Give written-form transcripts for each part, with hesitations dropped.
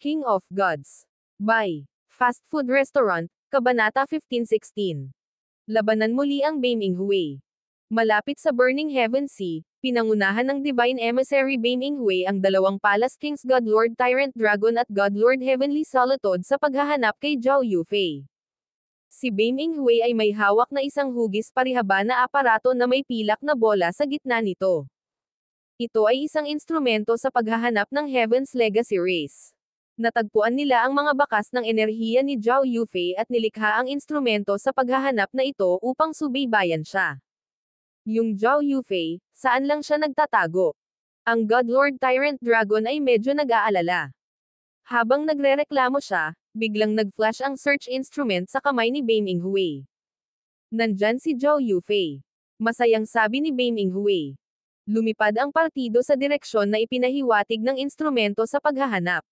King of Gods. By Fast Food Restaurant, Kabanata 15-16. Labanan muli ang Baminghui. Malapit sa Burning Heaven Sea, pinangunahan ng Divine Emissary Baminghui ang dalawang Palace Kings Godlord Tyrant Dragon at Godlord Heavenly Solitude sa paghahanap kay Zhao Yufei. Si Baminghui ay may hawak na isang hugis parihaba na aparato na may pilak na bola sa gitna nito. Ito ay isang instrumento sa paghahanap ng Heaven's Legacy Race. Natagpuan nila ang mga bakas ng enerhiya ni Zhao Yufei at nilikha ang instrumento sa paghahanap na ito upang subaybayan siya. Yung Zhao Yufei, saan lang siya nagtatago? Ang Godlord Tyrant Dragon ay medyo nag-aalala. Habang nagrereklamo siya, biglang nag-flash ang search instrument sa kamay ni Baminghui. Nandyan si Zhao Yufei. Masayang sabi ni Baminghui. Lumipad ang partido sa direksyon na ipinahiwatig ng instrumento sa paghahanap.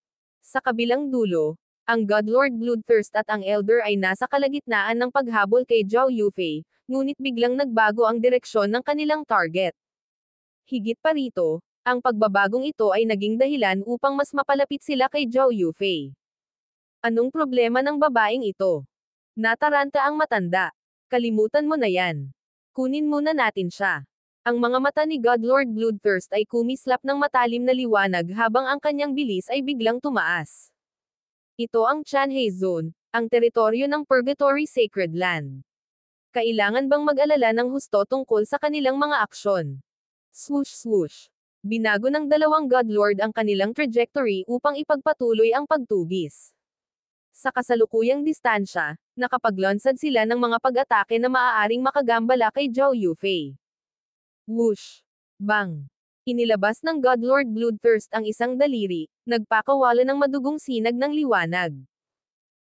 Sa kabilang dulo, ang Godlord Bloodthirst at ang Elder ay nasa kalagitnaan ng paghabol kay Zhao Yufei, ngunit biglang nagbago ang direksyon ng kanilang target. Higit pa rito, ang pagbabagong ito ay naging dahilan upang mas mapalapit sila kay Zhao Yufei. Anong problema ng babaeng ito? Nataranta ang matanda. Kalimutan mo na yan. Kunin muna natin siya. Ang mga mata ni Godlord Bloodthirst ay kumislap ng matalim na liwanag habang ang kanyang bilis ay biglang tumaas. Ito ang Chanhe Zone, ang teritoryo ng Purgatory Sacred Land. Kailangan bang mag-alala ng husto tungkol sa kanilang mga aksyon? Swoosh swoosh. Binago ng dalawang Godlord ang kanilang trajectory upang ipagpatuloy ang pagtugis. Sa kasalukuyang distansya, nakapaglansad sila ng mga pag-atake na maaaring makagambala kay Zhao Yufei. Whoosh! Bang! Inilabas ng Godlord Bloodthirst ang isang daliri, nagpakawala ng madugong sinag ng liwanag.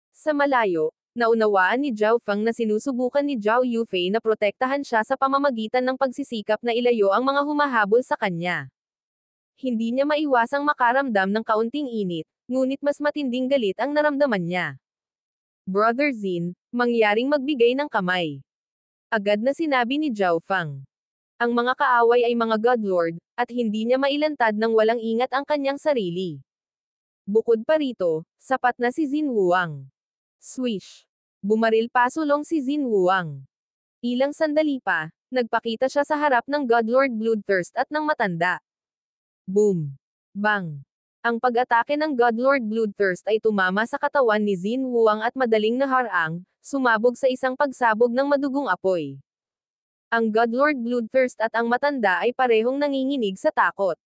Sa malayo, naunawaan ni Zhao Feng na sinusubukan ni Zhao Yufei na protektahan siya sa pamamagitan ng pagsisikap na ilayo ang mga humahabol sa kanya. Hindi niya maiwasang makaramdam ng kaunting init, ngunit mas matinding galit ang naramdaman niya. Brother Xin, mangyaring magbigay ng kamay. Agad na sinabi ni Zhao Feng. Ang mga kaaway ay mga Godlord, at hindi niya mailantad ng walang ingat ang kanyang sarili. Bukod pa rito, sapat na si Xin Wuang. Swish! Bumaril pasulong si Xin Wuang. Ilang sandali pa, nagpakita siya sa harap ng Godlord Bloodthirst at ng matanda. Boom! Bang! Ang pag-atake ng Godlord Bloodthirst ay tumama sa katawan ni Xin Wuang at madaling naharang, sumabog sa isang pagsabog ng madugong apoy. Ang Godlord Bloodthirst at ang matanda ay parehong nanginginig sa takot.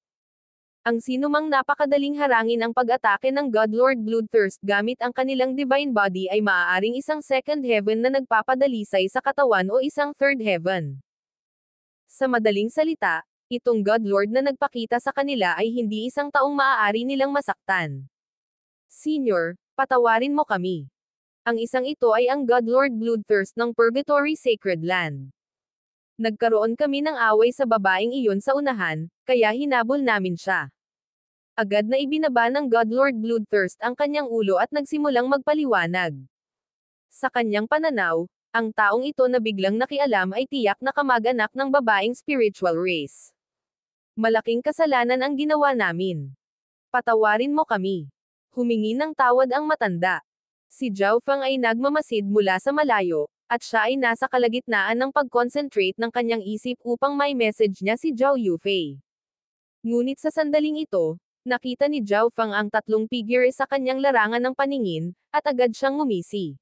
Ang sinumang napakadaling harangin ang pag-atake ng Godlord Bloodthirst gamit ang kanilang divine body ay maaaring isang second heaven na nagpapadalisay sa katawan o isang third heaven. Sa madaling salita, itong Godlord na nagpakita sa kanila ay hindi isang taong maaari nilang masaktan. Senior, patawarin mo kami. Ang isang ito ay ang Godlord Bloodthirst ng Purgatory Sacred Land. Nagkaroon kami ng away sa babaeng iyon sa unahan, kaya hinabol namin siya. Agad na ibinaba ng Godlord Bloodthirst ang kanyang ulo at nagsimulang magpaliwanag. Sa kanyang pananaw, ang taong ito na biglang nakialam ay tiyak na kamag-anak ng babaeng spiritual race. Malaking kasalanan ang ginawa namin. Patawarin mo kami. Humingi ng tawad ang matanda. Si Zhao Feng ay nagmamasid mula sa malayo, at siya ay nasa kalagitnaan ng pag-concentrate ng kanyang isip upang may message niya si Zhao Yufei. Ngunit sa sandaling ito, nakita ni Zhao Feng ang tatlong figure sa kanyang larangan ng paningin, at agad siyang ngumisi.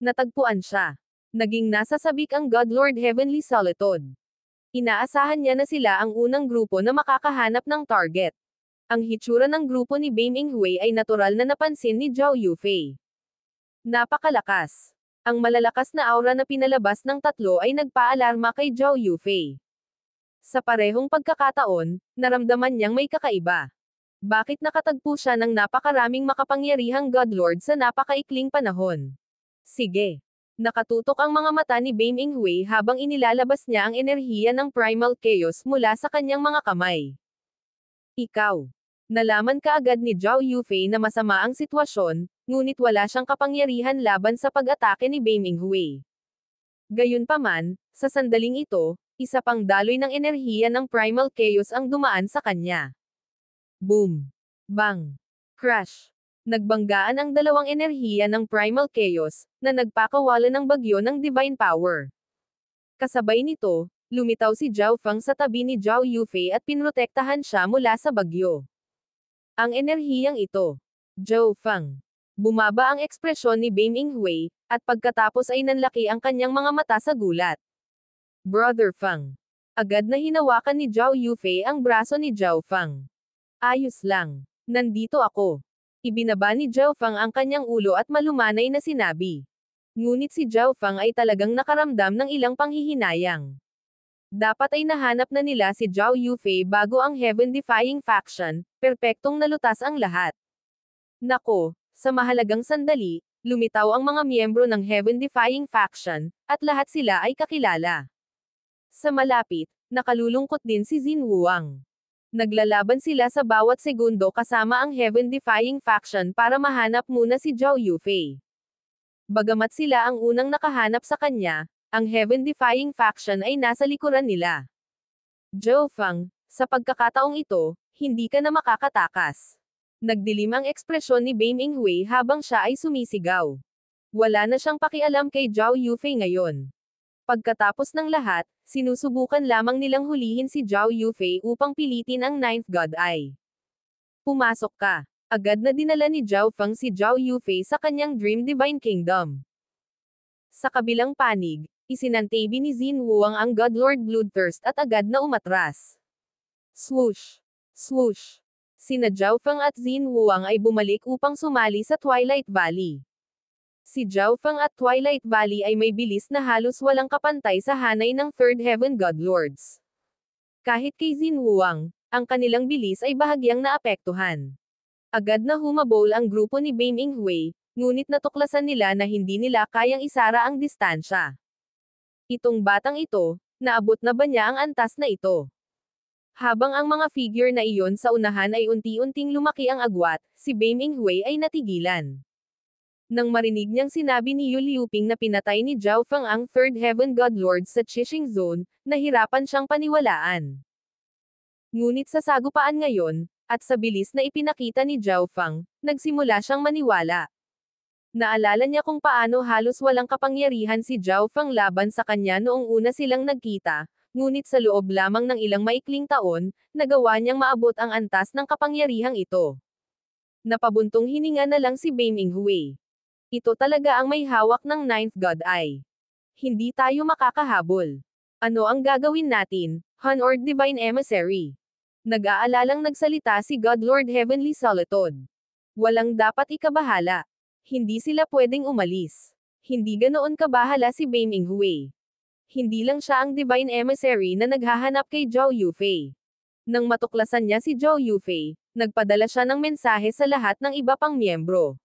Natagpuan siya. Naging nasa sabik ang Godlord Heavenly Solitude. Inaasahan niya na sila ang unang grupo na makakahanap ng target. Ang hitsura ng grupo ni Baminghui ay natural na napansin ni Zhao Yufei. Napakalakas. Ang malalakas na aura na pinalabas ng tatlo ay nagpaalarma kay Zhao Yufei. Sa parehong pagkakataon, naramdaman niyang may kakaiba. Bakit nakatagpo siya ng napakaraming makapangyarihang Godlord sa napakaikling panahon? Sige. Nakatutok ang mga mata ni Baminghui habang inilalabas niya ang enerhiya ng Primal Chaos mula sa kanyang mga kamay. Ikaw. Nalaman kaagad ni Zhao Yufei na masama ang sitwasyon, ngunit wala siyang kapangyarihan laban sa pag-atake ni Baminghui. Gayunpaman, sa sandaling ito, isa pang daloy ng enerhiya ng Primal Chaos ang dumaan sa kanya. Boom! Bang! Crash! Nagbanggaan ang dalawang enerhiya ng Primal Chaos, na nagpakawala ng bagyo ng Divine Power. Kasabay nito, lumitaw si Zhao Feng sa tabi ni Zhao Yufei at pinrotektahan siya mula sa bagyo. Ang enerhiyang ito. Zhao Feng. Bumaba ang ekspresyon ni Bame Inghui, at pagkatapos ay nanlaki ang kanyang mga mata sa gulat. Brother Feng. Agad na hinawakan ni Zhao Yufei ang braso ni Zhao Feng. Ayos lang. Nandito ako. Ibinaba ni Zhao Feng ang kanyang ulo at malumanay na sinabi. Ngunit si Zhao Feng ay talagang nakaramdam ng ilang panghihinayang. Dapat ay nahanap na nila si Zhao Yufei bago ang Heaven-defying faction, perpektong nalutas ang lahat. Nako, sa mahalagang sandali, lumitaw ang mga miyembro ng Heaven-defying faction, at lahat sila ay kakilala. Sa malapit, nakalulungkot din si Xin Wuang. Naglalaban sila sa bawat segundo kasama ang Heaven-defying faction para mahanap muna si Zhao Yufei. Bagamat sila ang unang nakahanap sa kanya, ang Heaven-defying faction ay nasa likuran nila. Zhao Feng, sa pagkakataong ito, hindi ka na makakatakas. Nagdilim ang ekspresyon ni Bame Inghui habang siya ay sumisigaw. Wala na siyang pakialam kay Zhao Yufei ngayon. Pagkatapos ng lahat, sinusubukan lamang nilang hulihin si Zhao Yufei upang pilitin ang Ninth God Eye. Pumasok ka. Agad na dinala ni Zhao Feng si Zhao Yufei sa kanyang Dream Divine Kingdom. Sa kabilang panig, isinantabi ni Xin Wuang ang God Lord Bloodthirst at agad na umatras. Swoosh! Swoosh! Sina Zhao Feng at Xin Wuang ay bumalik upang sumali sa Twilight Valley. Si Zhao Feng at Twilight Valley ay may bilis na halos walang kapantay sa hanay ng Third Heaven God Lords. Kahit kay Xin Wuang, ang kanilang bilis ay bahagyang naapektuhan. Agad na humabol ang grupo ni Bame Inghui, ngunit natuklasan nila na hindi nila kayang isara ang distansya. Itong batang ito, naabot na ba niya ang antas na ito? Habang ang mga figure na iyon sa unahan ay unti-unting lumaki ang agwat, si Bame Inghui ay natigilan. Nang marinig niyang sinabi ni Yu Liuping na pinatay ni Zhao Feng ang Third Heaven God Lord sa Qixing Zone, nahirapan siyang paniwalaan. Ngunit sa sagupaan ngayon, at sa bilis na ipinakita ni Zhao Feng, nagsimula siyang maniwala. Naalala niya kung paano halos walang kapangyarihan si Zhao Feng laban sa kanya noong una silang nagkita, ngunit sa loob lamang ng ilang maikling taon, nagawa niyang maabot ang antas ng kapangyarihang ito. Napabuntong hininga na lang si Bame Inghui. Ito talaga ang may hawak ng Ninth God Eye. Hindi tayo makakahabol. Ano ang gagawin natin, Han or Divine Emissary? Nag-aalalang nagsalita si God Lord Heavenly Solitude. Walang dapat ikabahala. Hindi sila pwedeng umalis. Hindi ganoon kabahala si Bame Inghui. Hindi lang siya ang Divine Emissary na naghahanap kay Zhao Yufei. Nang matuklasan niya si Zhao Yufei, nagpadala siya ng mensahe sa lahat ng iba pang miyembro.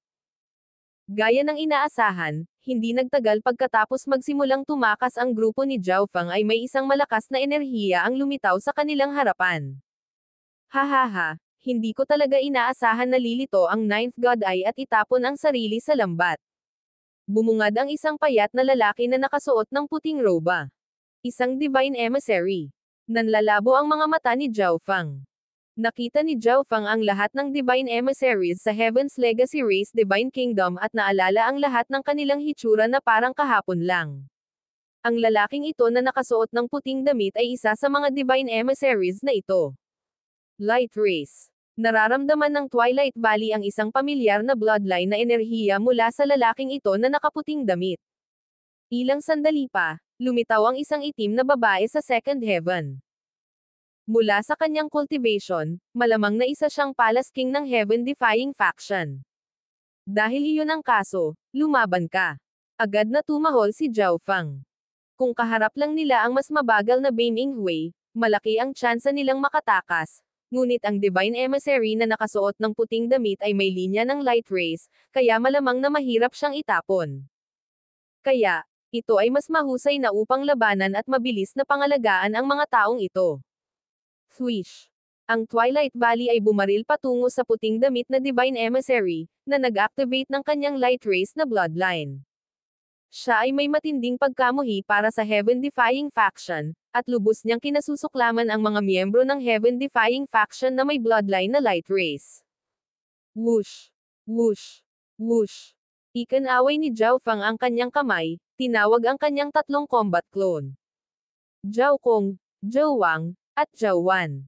Gaya ng inaasahan, hindi nagtagal pagkatapos magsimulang tumakas ang grupo ni Zhao Feng ay may isang malakas na enerhiya ang lumitaw sa kanilang harapan. Hahaha, hindi ko talaga inaasahan na lilito ang Ninth God Eye at itapon ang sarili sa lambat. Bumungad ang isang payat na lalaki na nakasuot ng puting roba. Isang Divine Emissary. Nanlalabo ang mga mata ni Zhao Feng. Nakita ni Zhao Feng ang lahat ng Divine Emissaries sa Heaven's Legacy Race Divine Kingdom at naalala ang lahat ng kanilang hitsura na parang kahapon lang. Ang lalaking ito na nakasuot ng puting damit ay isa sa mga Divine Emissaries na ito. Light Race. Nararamdaman ng Twilight Valley ang isang pamilyar na bloodline na enerhiya mula sa lalaking ito na nakaputing damit. Ilang sandali pa, lumitaw ang isang itim na babae sa Second Heaven. Mula sa kanyang cultivation, malamang na isa siyang Palace King ng Heaven-defying faction. Dahil iyon ang kaso, lumaban ka. Agad na tumahol si Zhao Feng. Kung kaharap lang nila ang mas mabagal na Bame Inghui, malaki ang tsansa nilang makatakas. Ngunit ang Divine Emissary na nakasuot ng puting damit ay may linya ng light race, kaya malamang na mahirap siyang itapon. Kaya, ito ay mas mahusay na upang labanan at mabilis na pangalagaan ang mga taong ito. Swish! Ang Twilight Valley ay bumaril patungo sa puting damit na Divine Emissary, na nag-activate ng kanyang light race na bloodline. Siya ay may matinding pagkamuhi para sa Heaven-defying faction, at lubos niyang kinasusuklaman ang mga miyembro ng Heaven-defying faction na may bloodline na light race. Whoosh! Whoosh! Whoosh! Ikinaway ni Zhao Fang ang kanyang kamay, tinawag ang kanyang tatlong combat clone. Zhao Kong, Zhao Wang, at Zhao Wan.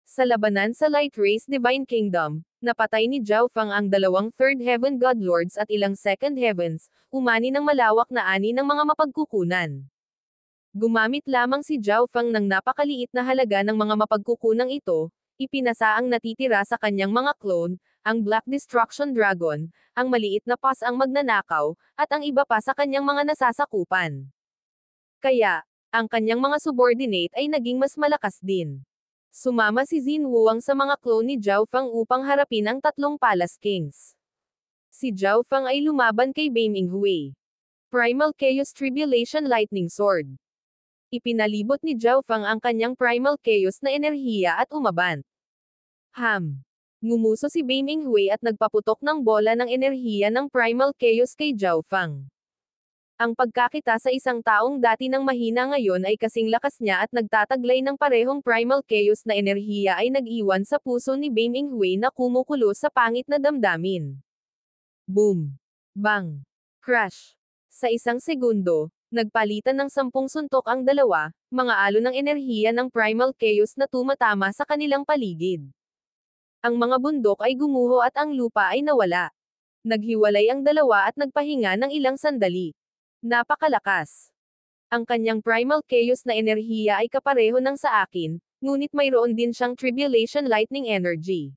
Sa labanan sa Light Race Divine Kingdom, napatay ni Zhao Fang ang dalawang Third Heaven God Lords at ilang Second Heavens, umani ng malawak na ani ng mga mapagkukunan. Gumamit lamang si Zhao Fang ng napakaliit na halaga ng mga mapagkukunang ito, ipinasa ang natitira sa kanyang mga clone, ang Black Destruction Dragon, ang maliit na pas ang magnanakaw, at ang iba pa sa kanyang mga nasasakupan. Kaya, ang kanyang mga subordinate ay naging mas malakas din. Sumama si Xin Wuang sa mga clone ni Zhao Fang upang harapin ang tatlong Palace Kings. Si Zhao Fang ay lumaban kay Beiming Hui. Primal Chaos Tribulation Lightning Sword. Ipinalibot ni Zhao Fang ang kanyang Primal Chaos na enerhiya at umabant. Ngumuso si Beiming Hui at nagpaputok ng bola ng enerhiya ng Primal Chaos kay Zhao Fang. Ang pagkakita sa isang taong dati ng mahina ngayon ay kasing lakas niya at nagtataglay ng parehong Primal Chaos na enerhiya ay nag-iwan sa puso ni Beiming Hui na kumukulo sa pangit na damdamin. Boom! Bang! Crash! Sa isang segundo, nagpalitan ng 10 suntok ang dalawa, mga alon ng enerhiya ng Primal Chaos na tumatama sa kanilang paligid. Ang mga bundok ay gumuho at ang lupa ay nawala. Naghiwalay ang dalawa at nagpahinga ng ilang sandali. Napakalakas. Ang kanyang Primal Chaos na enerhiya ay kapareho ng sa akin, ngunit mayroon din siyang Tribulation Lightning Energy.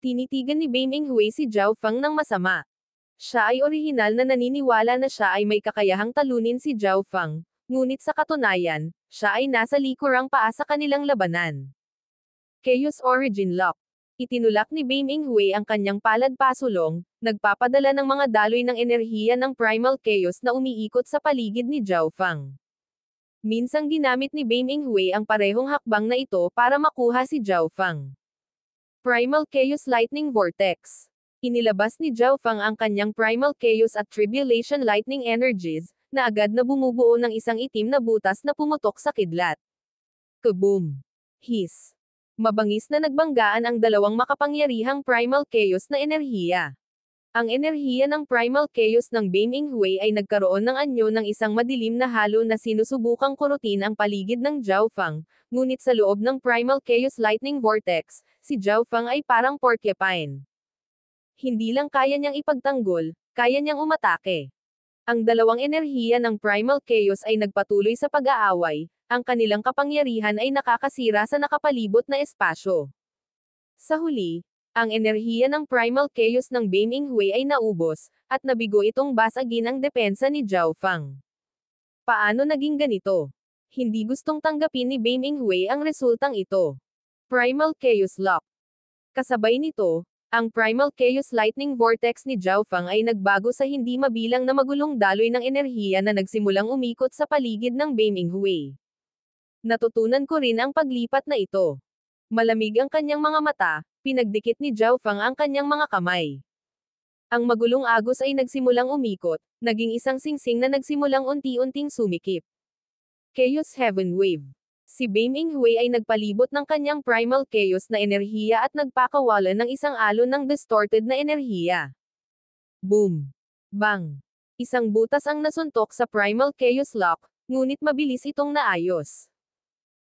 Tinitigan ni Beiming Hui si Zhao Fang ng masama. Siya ay orihinal na naniniwala na siya ay may kakayahang talunin si Zhao Fang, ngunit sa katunayan, siya ay nasa likurang paa sa kanilang labanan. Chaos Origin Lock. Itinulak ni Beiming Hui ang kanyang palad pasulong, nagpapadala ng mga daloy ng enerhiya ng Primal Chaos na umiikot sa paligid ni Zhao Fang. Minsang ginamit ni Beiming Hui ang parehong hakbang na ito para makuha si Zhao Fang. Primal Chaos Lightning Vortex. Inilabas ni Zhao Fang ang kanyang Primal Chaos at Tribulation Lightning Energies, na agad na bumubuo ng isang itim na butas na pumutok sa kidlat. Kaboom! Hiss! Mabangis na nagbanggaan ang dalawang makapangyarihang Primal Chaos na enerhiya. Ang enerhiya ng Primal Chaos ng Beiming Hui ay nagkaroon ng anyo ng isang madilim na halo na sinusubukang kurutin ang paligid ng Zhao Fang, ngunit sa loob ng Primal Chaos Lightning Vortex, si Zhao Fang ay parang porcupine. Hindi lang kaya niyang ipagtanggol, kaya niyang umatake. Ang dalawang enerhiya ng Primal Chaos ay nagpatuloy sa pag-aaway, ang kanilang kapangyarihan ay nakakasira sa nakapalibot na espasyo. Sa huli, ang enerhiya ng Primal Chaos ng Beiming Hui ay naubos, at nabigo itong basagin ang depensa ni Zhao Fang. Paano naging ganito? Hindi gustong tanggapin ni Beiming Hui ang resultang ito. Primal Chaos Lock. Kasabay nito, ang Primal Chaos Lightning Vortex ni Zhao Fang ay nagbago sa hindi mabilang na magulong daloy ng enerhiya na nagsimulang umikot sa paligid ng Beiming Hui. Natutunan ko rin ang paglipat na ito. Malamig ang kanyang mga mata, pinagdikit ni Zhao Fang ang kanyang mga kamay. Ang magulong agos ay nagsimulang umikot, naging isang singsing na nagsimulang unti-unting sumikip. Chaos Heaven Wave. Si Beiming Hui ay nagpalibot ng kanyang Primal Chaos na enerhiya at nagpakawalan ng isang alon ng distorted na enerhiya. Boom! Bang! Isang butas ang nasuntok sa Primal Chaos Lock, ngunit mabilis itong naayos.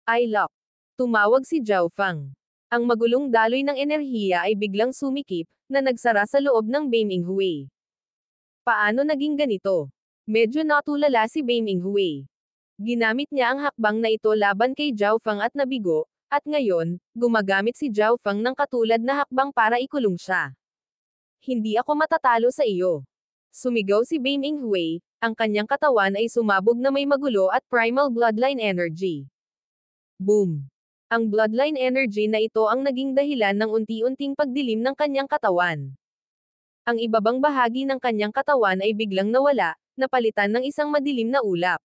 I-lock. Tumawag si Zhao Fang. Ang magulong daloy ng enerhiya ay biglang sumikip, na nagsara sa loob ng Beiming Hui. Paano naging ganito? Medyo natulala si Beiming Hui. Ginamit niya ang hakbang na ito laban kay Zhao Fang at nabigo, at ngayon, gumagamit si Zhao Fang ng katulad na hakbang para ikulong siya. Hindi ako matatalo sa iyo. Sumigaw si Beiming Hui, ang kanyang katawan ay sumabog na may magulo at primal bloodline energy. Boom! Ang bloodline energy na ito ang naging dahilan ng unti-unting pagdilim ng kanyang katawan. Ang ibabang bahagi ng kanyang katawan ay biglang nawala, napalitan ng isang madilim na ulap.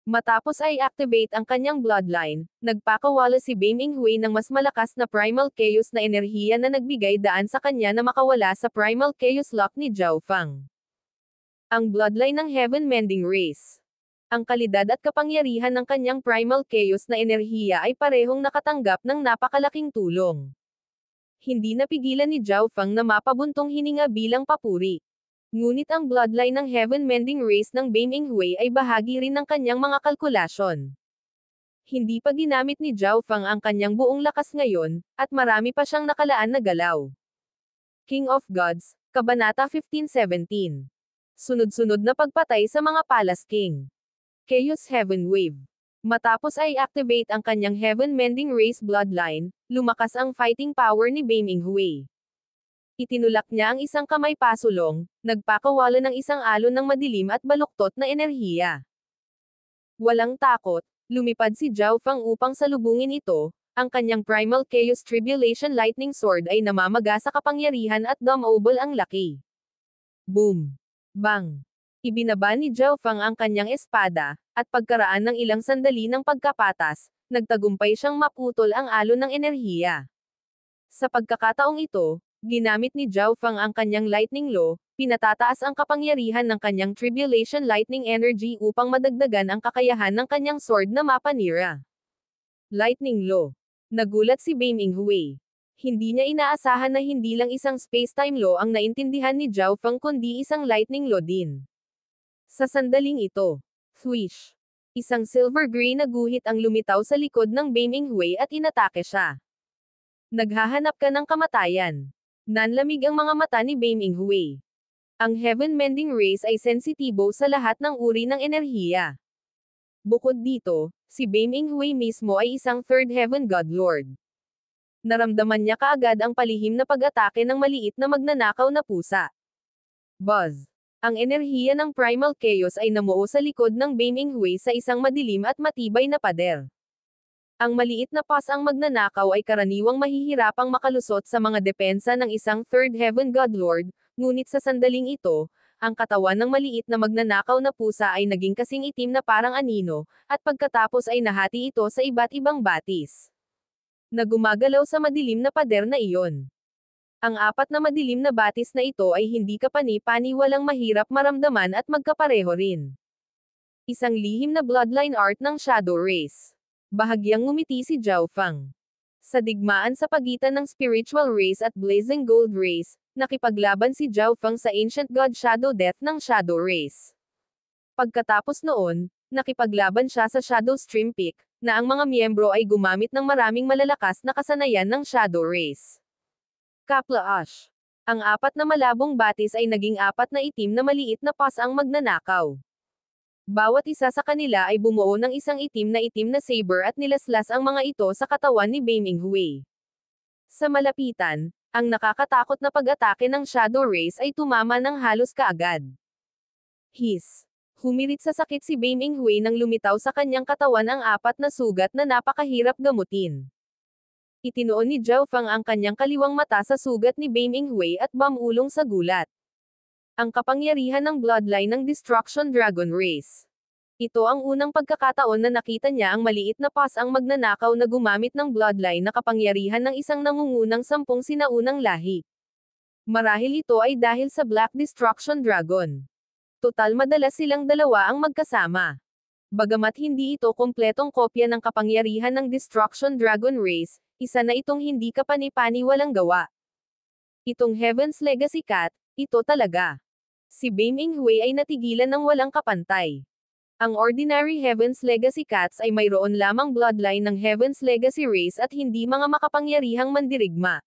Matapos ay activate ang kanyang bloodline, nagpakawala si Beiming Hui ng mas malakas na primal chaos na enerhiya na nagbigay daan sa kanya na makawala sa primal chaos lock ni Zhao Fang. Ang bloodline ng Heaven Mending Race. Ang kalidad at kapangyarihan ng kanyang primal chaos na enerhiya ay parehong nakatanggap ng napakalaking tulong. Hindi napigilan ni Zhao Feng na mapabuntong hininga bilang papuri. Ngunit ang bloodline ng heaven-mending race ng Beiming Hui ay bahagi rin ng kanyang mga kalkulasyon. Hindi pa ginamit ni Zhao Feng ang kanyang buong lakas ngayon, at marami pa siyang nakalaan na galaw. King of Gods, Kabanata 1517. Sunod-sunod na pagpatay sa mga Palace King. Chaos Heaven Wave. Matapos ay activate ang kanyang heaven-mending race bloodline, lumakas ang fighting power ni Beiming Hui. Itinulak niya ang isang kamay pasulong, nagpakawala ng isang alon ng madilim at baluktot na enerhiya. Walang takot, lumipad si Zhao Feng upang salubungin ito. Ang kanyang Primal Chaos Tribulation Lightning Sword ay namamaga sa kapangyarihan at dumobol ang laki. Boom! Bang! Ibinaba ni Zhao Feng ang kanyang espada, at pagkaraan ng ilang sandali ng pagkapatas, nagtagumpay siyang maputol ang alon ng enerhiya. Sa pagkakataong ito, ginamit ni Zhao Feng ang kanyang Lightning Law, pinatataas ang kapangyarihan ng kanyang Tribulation Lightning Energy upang madagdagan ang kakayahan ng kanyang sword na mapanira. Lightning Law. Nagulat si Beiming Hui. Hindi niya inaasahan na hindi lang isang space-time law ang naintindihan ni Zhao Feng kundi isang lightning law din. Sa sandaling ito, swish! Isang silver-gray na guhit ang lumitaw sa likod ng Beiming Hui at inatake siya. Naghahanap ka ng kamatayan. Nanlamig ang mga mata ni Beiming Hui. Ang heaven-mending race ay sensitibo sa lahat ng uri ng enerhiya. Bukod dito, si Beiming Hui mismo ay isang Third Heaven God Lord. Naramdaman niya kaagad ang palihim na pag-atake ng maliit na magnanakaw na pusa. Buzz! Ang enerhiya ng Primal Chaos ay namuo sa likod ng Beiming Hui sa isang madilim at matibay na pader. Ang maliit na pas ang magnanakaw ay karaniwang mahihirapang makalusot sa mga depensa ng isang Third Heaven God Lord, ngunit sa sandaling ito, ang katawan ng maliit na magnanakaw na pusa ay naging kasing itim na parang anino, at pagkatapos ay nahati ito sa iba't ibang batis na gumagalaw sa madilim na pader na iyon. Ang apat na madilim na batis na ito ay hindi kapani-paniwalang mahirap maramdaman at magkapareho rin. Isang lihim na bloodline art ng Shadow Race. Bahagyang ngumiti si Zhao Feng. Sa digmaan sa pagitan ng Spiritual Race at Blazing Gold Race, nakipaglaban si Zhao Feng sa Ancient God Shadow Death ng Shadow Race. Pagkatapos noon, nakipaglaban siya sa Shadow Stream Peak, na ang mga miyembro ay gumamit ng maraming malalakas na kasanayan ng Shadow Race. Kapla Ash. Ang apat na malabong batis ay naging apat na itim na maliit na pas ang magnanakaw. Bawat isa sa kanila ay bumuo ng isang itim na saber at nilaslas ang mga ito sa katawan ni Beiming Hui. Sa malapitan, ang nakakatakot na pag-atake ng Shadow Race ay tumama ng halos kaagad. Hiss! Humirit sa sakit si Beiming Hui nang lumitaw sa kanyang katawan ang apat na sugat na napakahirap gamutin. Itinuon ni Zhao Feng ang kanyang kaliwang mata sa sugat ni Beiming Hui at bumulong sa gulat. Ang kapangyarihan ng bloodline ng Destruction Dragon Race. Ito ang unang pagkakataon na nakita niya ang maliit na pas ang magnanakaw na gumamit ng bloodline na kapangyarihan ng isang nangungunang 10 sinaunang lahi. Marahil ito ay dahil sa Black Destruction Dragon. Total madalas silang dalawa ang magkasama. Bagamat hindi ito kompletong kopya ng kapangyarihan ng Destruction Dragon Race, isa na itong hindi kapani-paniwalang gawa. Itong Heaven's Legacy Cat, ito talaga. Si Beiming Hui ay natigilan ng walang kapantay. Ang ordinary Heaven's Legacy Cats ay mayroon lamang bloodline ng Heaven's Legacy Race at hindi mga makapangyarihang mandirigma.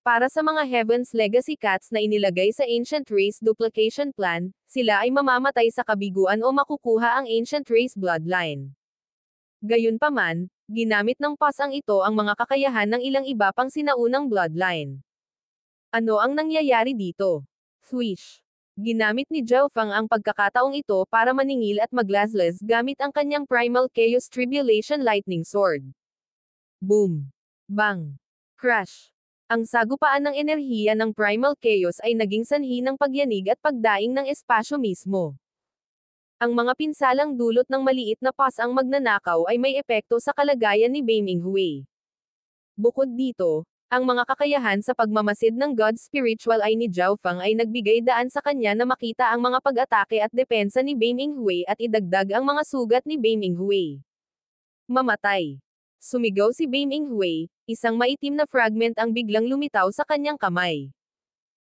Para sa mga Heaven's Legacy Cats na inilagay sa Ancient Race Duplication Plan, sila ay mamamatay sa kabiguan o makukuha ang Ancient Race Bloodline. Gayunpaman, ginamit ng pasang ito ang mga kakayahan ng ilang iba pang sinaunang bloodline. Ano ang nangyayari dito? Swish! Ginamit ni Zhao Feng ang pagkakataong ito para maningil at maglaslas gamit ang kanyang Primal Chaos Tribulation Lightning Sword. Boom! Bang! Crash! Ang sagupaan ng enerhiya ng Primal Chaos ay naging sanhi ng pagyanig at pagdaing ng espasyo mismo. Ang mga pinsalang dulot ng maliit na pas ang magnanakaw ay may epekto sa kalagayan ni Beiming Hui. Bukod dito, ang mga kakayahan sa pagmamasid ng God Spiritual Eye ni Zhao Feng ay nagbigay daan sa kanya na makita ang mga pag-atake at depensa ni Beiming Hui at idagdag ang mga sugat ni Beiming Hui. Mamatay! Sumigaw si Beiming Hui, Isang maitim na fragment ang biglang lumitaw sa kanyang kamay.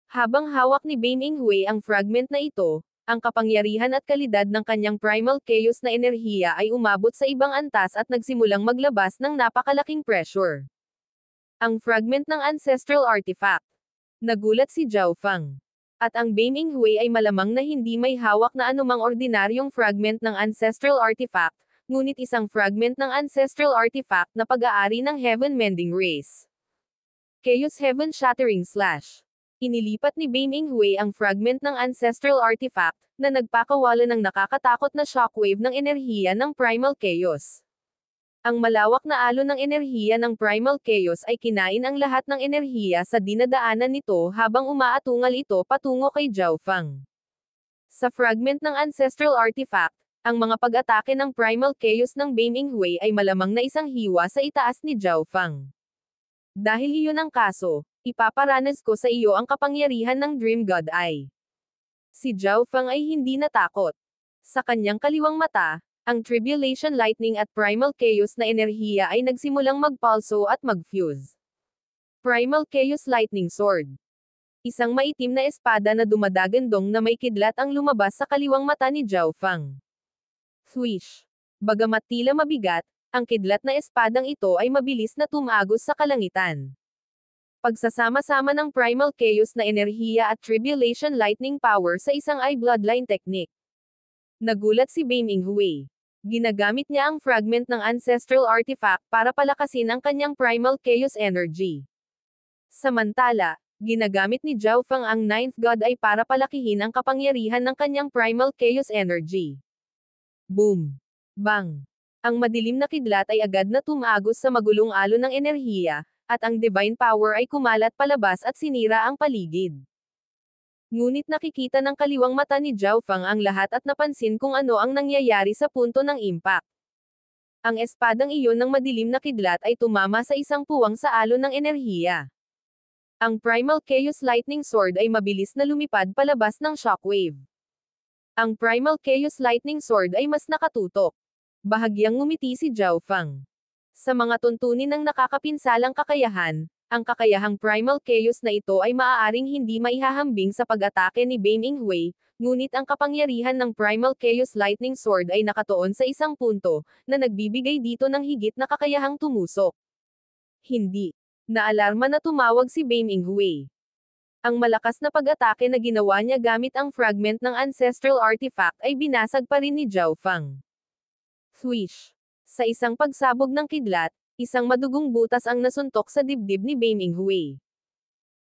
Habang hawak ni Bame Inghui ang fragment na ito, ang kapangyarihan at kalidad ng kanyang primal chaos na enerhiya ay umabot sa ibang antas at nagsimulang maglabas ng napakalaking pressure. Ang fragment ng ancestral artifact. Nagulat si Zhao Fang. At ang Bame Inghui ay malamang na hindi may hawak na anumang ordinaryong fragment ng ancestral artifact, ngunit isang fragment ng ancestral artifact na pag-aari ng Heaven Mending Race. Chaos Heaven Shattering Slash. Inilipat ni Bame Inghui ang fragment ng ancestral artifact, na nagpakawala ng nakakatakot na shockwave ng enerhiya ng primal chaos. Ang malawak na alon ng enerhiya ng primal chaos ay kinain ang lahat ng enerhiya sa dinadaanan nito habang umaatungal ito patungo kay Zhao Fang. Sa fragment ng ancestral artifact, ang mga pag-atake ng primal chaos ng Bame Inghui ay malamang na isang hiwa sa itaas ni Zhao Fang. Dahil iyon ang kaso, ipaparanas ko sa iyo ang kapangyarihan ng Dream God Eye. Si Zhao Fang ay hindi natakot. Sa kanyang kaliwang mata, ang Tribulation Lightning at Primal Chaos na enerhiya ay nagsimulang magpulso at mag-fuse. Primal Chaos Lightning Sword. Isang maitim na espada na dumadagandong na may kidlat ang lumabas sa kaliwang mata ni Zhao Fang. Swish. Bagamat tila mabigat, ang kidlat na espadang ito ay mabilis na tumagos sa kalangitan. Pagsasama-sama ng Primal Chaos na enerhiya at Tribulation Lightning Power sa isang eye bloodline technique. Nagulat si Bame Inghui. Ginagamit niya ang fragment ng ancestral artifact para palakasin ang kanyang Primal Chaos energy. Samantala, ginagamit ni Zhao Fang ang Ninth God Eye para palakihin ang kapangyarihan ng kanyang Primal Chaos energy. Boom! Bang! Ang madilim na kidlat ay agad na tumagos sa magulong alon ng enerhiya, at ang divine power ay kumalat palabas at sinira ang paligid. Ngunit nakikita ng kaliwang mata ni Zhao Fang ang lahat at napansin kung ano ang nangyayari sa punto ng impact. Ang espadang iyon ng madilim na kidlat ay tumama sa isang puwang sa alon ng enerhiya. Ang Primal Chaos Lightning Sword ay mabilis na lumipad palabas ng shockwave. Ang Primal Chaos Lightning Sword ay mas nakatutok. Bahagyang ngumiti si Zhao Fang. Sa mga tuntunin ng nakakapinsalang kakayahan, ang kakayahang Primal Chaos na ito ay maaaring hindi maihahambing sa pag-atake ni Bame Inghui, ngunit ang kapangyarihan ng Primal Chaos Lightning Sword ay nakatuon sa isang punto, na nagbibigay dito ng higit na kakayahang tumusok. Hindi. Naalarma na tumawag si Bame Inghui. Ang malakas na pag-atake na ginawa niya gamit ang fragment ng ancestral artifact ay binasag pa rin ni Zhao Fang. Swish. Sa isang pagsabog ng kidlat, isang madugong butas ang nasuntok sa dibdib ni Bame Inghui.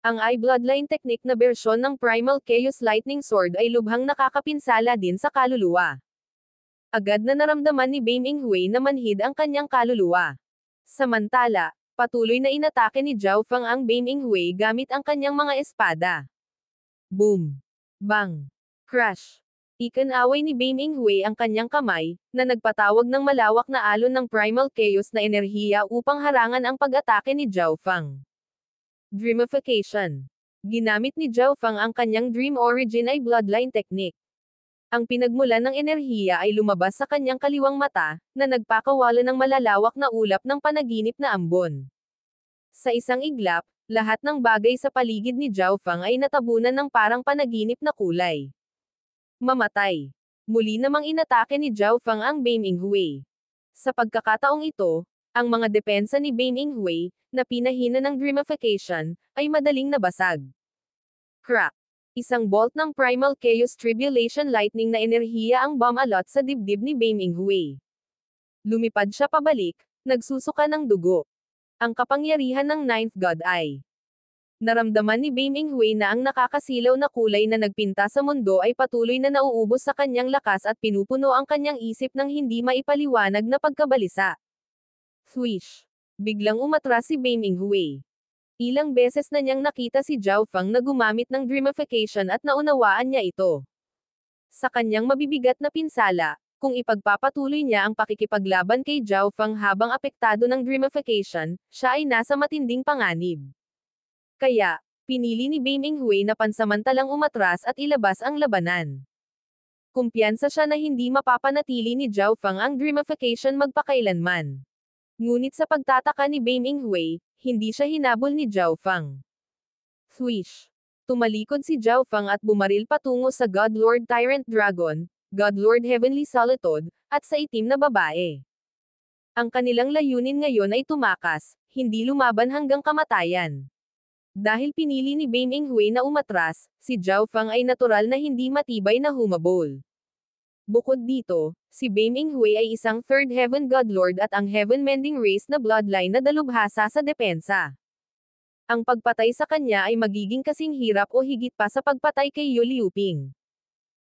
Ang eye bloodline technique na bersyon ng Primal Chaos Lightning Sword ay lubhang nakakapinsala din sa kaluluwa. Agad na naramdaman ni Bame Inghui na manhid ang kanyang kaluluwa. Samantala, patuloy na inatake ni Zhao Fang ang Bame Inghui gamit ang kanyang mga espada. Boom! Bang! Crash! Ikinaway ni Bame Inghui ang kanyang kamay, na nagpatawag ng malawak na alon ng Primal Chaos na enerhiya upang harangan ang pag-atake ni Zhao Fang. Dreamification. Ginamit ni Zhao Fang ang kanyang Dream Origin Eye Bloodline Technique. Ang pinagmulan ng enerhiya ay lumabas sa kanyang kaliwang mata, na nagpakawala ng malalawak na ulap ng panaginip na ambon. Sa isang iglap, lahat ng bagay sa paligid ni Zhao Fang ay natabunan ng parang panaginip na kulay. Mamatay. Muli namang inatake ni Zhao Fang ang Bame Inghui. Sa pagkakataong ito, ang mga depensa ni Bame Inghui, na pinahina ng Dreamification, ay madaling nabasag. Crack! Isang bolt ng Primal Chaos Tribulation Lightning na enerhiya ang bumalot sa dibdib ni Bame Inghui. Lumipad siya pabalik, nagsusuka ng dugo. Ang kapangyarihan ng Ninth God Eye. Naramdaman ni Bame Inghui na ang nakakasilaw na kulay na nagpinta sa mundo ay patuloy na nauubos sa kanyang lakas at pinupuno ang kanyang isip ng hindi maipaliwanag na pagkabalisa. Swish! Biglang umatras si Bame Inghui. Ilang beses na niyang nakita si Zhao Fang na gumamit ng Dreamification at naunawaan niya ito. Sa kanyang mabibigat na pinsala, kung ipagpapatuloy niya ang pakikipaglaban kay Zhao Fang habang apektado ng Dreamification, siya ay nasa matinding panganib. Kaya, pinili ni Bame Inghui na pansamantalang umatras at ilabas ang labanan. Kumpiyansa siya na hindi mapapanatili ni Zhao Fang ang Dreamification magpakailanman. Ngunit sa pagtataka ni Bame Inghui, Hindi siya hinabol ni Zhao Fang. Swish! Tumalikod si Zhao Fang at bumaril patungo sa God Lord Tyrant Dragon, God Lord Heavenly Solitude, at sa itim na babae. Ang kanilang layunin ngayon ay tumakas, hindi lumaban hanggang kamatayan. Dahil pinili ni Bame Inghui na umatras, si Zhao Fang ay natural na hindi matibay na humabol. Bukod dito, si Bame Inghui ay isang Third Heaven God Lord at ang Heaven Mending race na bloodline na dalubhasa sa depensa. Ang pagpatay sa kanya ay magiging kasing hirap o higit pa sa pagpatay kay Yu Liuping.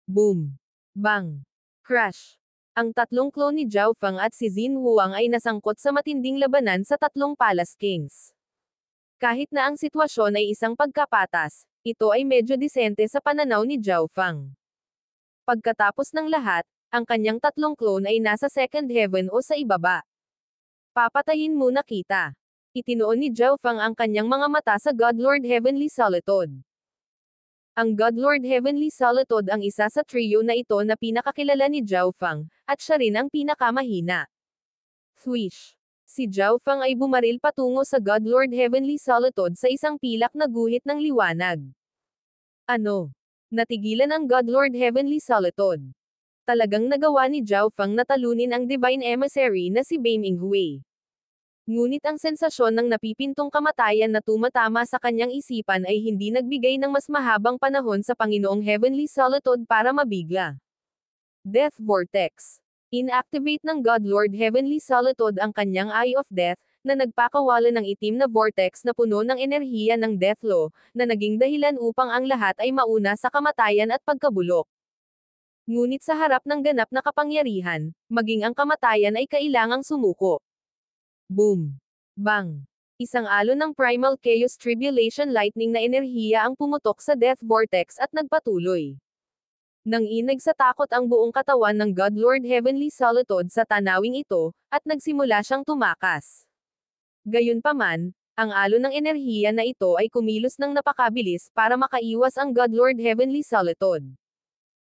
Boom! Bang! Crash! Ang tatlong clone ni Zhao Fang at si Xin Huang ay nasangkot sa matinding labanan sa tatlong Palace Kings. Kahit na ang sitwasyon ay isang pagkapatas, ito ay medyo disente sa pananaw ni Zhao Fang. Pagkatapos ng lahat, ang kanyang tatlong clone ay nasa Second Heaven o sa ibaba. Papatayin muna kita. Itinoon ni Zhao Fang ang kanyang mga mata sa God Lord Heavenly Solitude. Ang God Lord Heavenly Solitude ang isa sa trio na ito na pinakakilala ni Zhao Fang, at siya rin ang pinakamahina. Swish! Si Zhao Fang ay bumaril patungo sa God Lord Heavenly Solitude sa isang pilak na guhit ng liwanag. Ano? Natigilan ang God Lord Heavenly Solitude. Talagang nagawa ni Zhao Fang na talunin ang Divine Emissary na si Bame Inghui. Ngunit ang sensasyon ng napipintong kamatayan na tumatama sa kanyang isipan ay hindi nagbigay ng mas mahabang panahon sa Panginoong Heavenly Solitude para mabigla. Death Vortex. Inactivate ng God Lord Heavenly Solitude ang kanyang Eye of Death, na nagpakawala ng itim na vortex na puno ng enerhiya ng Death Law, na naging dahilan upang ang lahat ay mauna sa kamatayan at pagkabulok. Ngunit sa harap ng ganap na kapangyarihan, maging ang kamatayan ay kailangang sumuko. Boom! Bang! Isang alon ng Primal Chaos Tribulation Lightning na enerhiya ang pumutok sa Death Vortex at nagpatuloy. Nanginag sa takot ang buong katawan ng God Lord Heavenly Solitude sa tanawing ito, at nagsimula siyang tumakas. Gayunpaman, ang alon ng enerhiya na ito ay kumilos ng napakabilis para makaiwas ang God Lord Heavenly Solitude.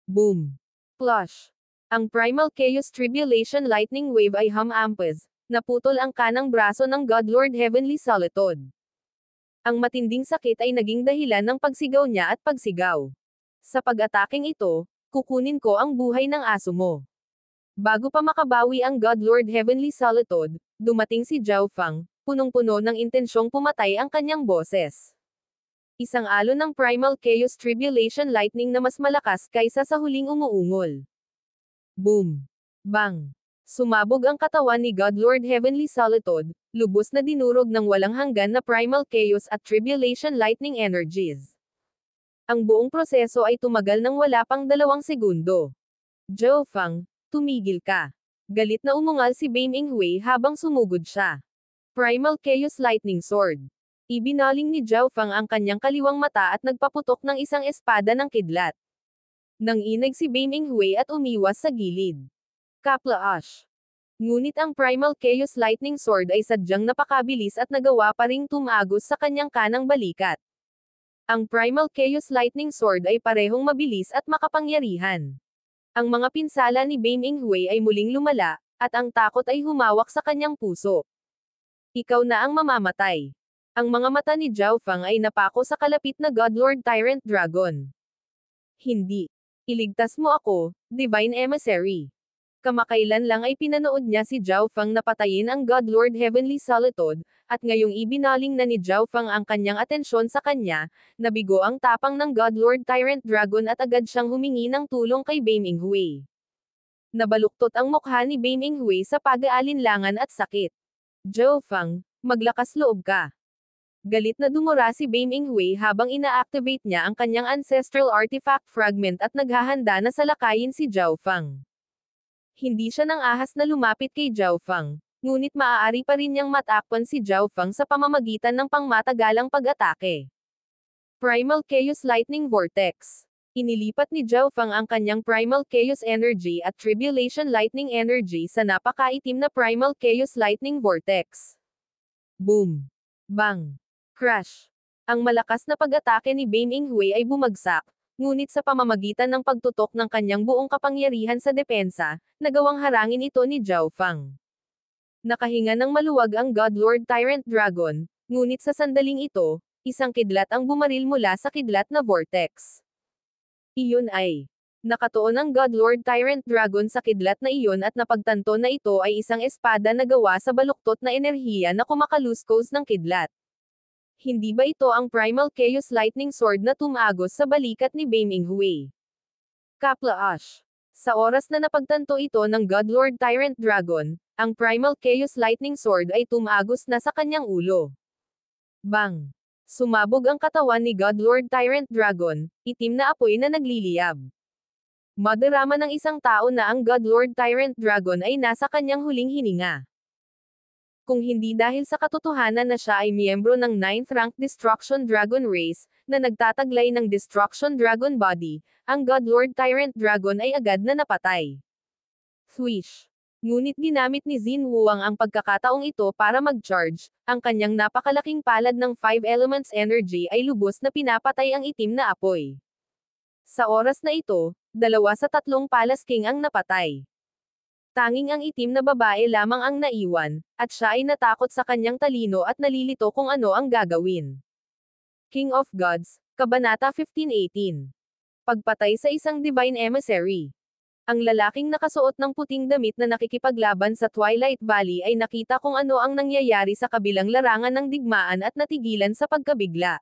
Boom! Plush! Ang Primal Chaos Tribulation Lightning Wave ay humampaz, naputol ang kanang braso ng God Lord Heavenly Solitude. Ang matinding sakit ay naging dahilan ng pagsigaw niya at pagsigaw. Sa pag-ataking ito, kukunin ko ang buhay ng aso mo. Bago pa makabawi ang God Lord Heavenly Solitude, dumating si Zhao Fang, punong-puno ng intensyong pumatay ang kanyang boses. Isang alon ng Primal Chaos Tribulation Lightning na mas malakas kaysa sa huling umuungol. Boom! Bang! Sumabog ang katawan ni God Lord Heavenly Solitude, lubos na dinurog ng walang hanggan na Primal Chaos at Tribulation Lightning energies. Ang buong proseso ay tumagal ng wala pang 2 segundo. Zhao Fang, tumigil ka. Galit na umungal si Bame Inghui habang sumugod siya. Primal Chaos Lightning Sword. Ibinaling ni Zhao Fang ang kanyang kaliwang mata at nagpaputok ng isang espada ng kidlat. Nanginag si Bame Inghui at umiwas sa gilid. Kaplaash! Ngunit ang Primal Chaos Lightning Sword ay sadyang napakabilis at nagawa pa ring tumagos sa kanyang kanang balikat. Ang Primal Chaos Lightning Sword ay parehong mabilis at makapangyarihan. Ang mga pinsala ni Bame Inghui ay muling lumala, at ang takot ay humawak sa kanyang puso. Ikaw na ang mamamatay. Ang mga mata ni Zhao Fang ay napako sa kalapit na God Lord Tyrant Dragon. Hindi. Iligtas mo ako, Divine Emissary. Kamakailan lang ay pinanood niya si Zhao Fang na patayin ang God Lord Heavenly Solitude, at ngayong ibinaling na ni Zhao Fang ang kanyang atensyon sa kanya, nabigo ang tapang ng God Lord Tyrant Dragon at agad siyang humingi ng tulong kay Bame Inghui. Nabaluktot ang mukha ni Bame Inghui sa pag-aalinlangan at sakit. Zhao Fang, maglakas loob ka. Galit na dumura si Bame Inghui habang ina-activate niya ang kanyang ancestral artifact fragment at naghahanda na salakayin si Zhao Fang. Hindi siya nang ahas na lumapit kay Zhao Fang, ngunit maaari pa rin niyang matakpan si Zhao Fang sa pamamagitan ng pangmatagalang pag-atake. Primal Chaos Lightning Vortex. Inilipat ni Zhao Fang ang kanyang Primal Chaos Energy at Tribulation Lightning Energy sa napakaitim na Primal Chaos Lightning Vortex. Boom! Bang! Crash! Ang malakas na pag-atake ni Bame Inghui ay bumagsak, ngunit sa pamamagitan ng pagtutok ng kanyang buong kapangyarihan sa depensa, nagawang harangin ito ni Zhao Fang. Nakahinga ng maluwag ang God Lord Tyrant Dragon, Ngunit sa sandaling ito, isang kidlat ang bumaril mula sa kidlat na vortex. Iyon ay nakatuon ang Godlord Tyrant Dragon sa kidlat na iyon at napagtanto na ito ay isang espada na gawa sa baluktot na enerhiya na kumakaluskos ng kidlat. Hindi ba ito ang Primal Chaos Lightning Sword na tumagos sa balikat ni Beiming Hui? Kapla Ash. Sa oras na napagtanto ito ng Godlord Tyrant Dragon, ang Primal Chaos Lightning Sword ay tumagos na sa kanyang ulo. Bang! Sumabog ang katawan ni Godlord Tyrant Dragon, itim na apoy na nagliliyab. Madarama ng isang tao na ang Godlord Tyrant Dragon ay nasa kanyang huling hininga. Kung hindi dahil sa katotohanan na siya ay miyembro ng 9th rank Destruction Dragon Race, na nagtataglay ng Destruction Dragon Body, ang Godlord Tyrant Dragon ay agad na napatay. Swish! Ngunit ginamit ni Xin Huang ang pagkakataong ito para mag-charge, ang kanyang napakalaking palad ng 5 elements energy ay lubos na pinapatay ang itim na apoy. Sa oras na ito, 2 sa 3 Palace King ang napatay. Tanging ang itim na babae lamang ang naiwan, at siya ay natakot sa kanyang talino at nalilito kung ano ang gagawin. King of Gods, Kabanata 15:18. Pagpatay sa isang Divine Emissary. Ang lalaking nakasuot ng puting damit na nakikipaglaban sa Twilight Valley ay nakita kung ano ang nangyayari sa kabilang larangan ng digmaan at natigilan sa pagkabigla.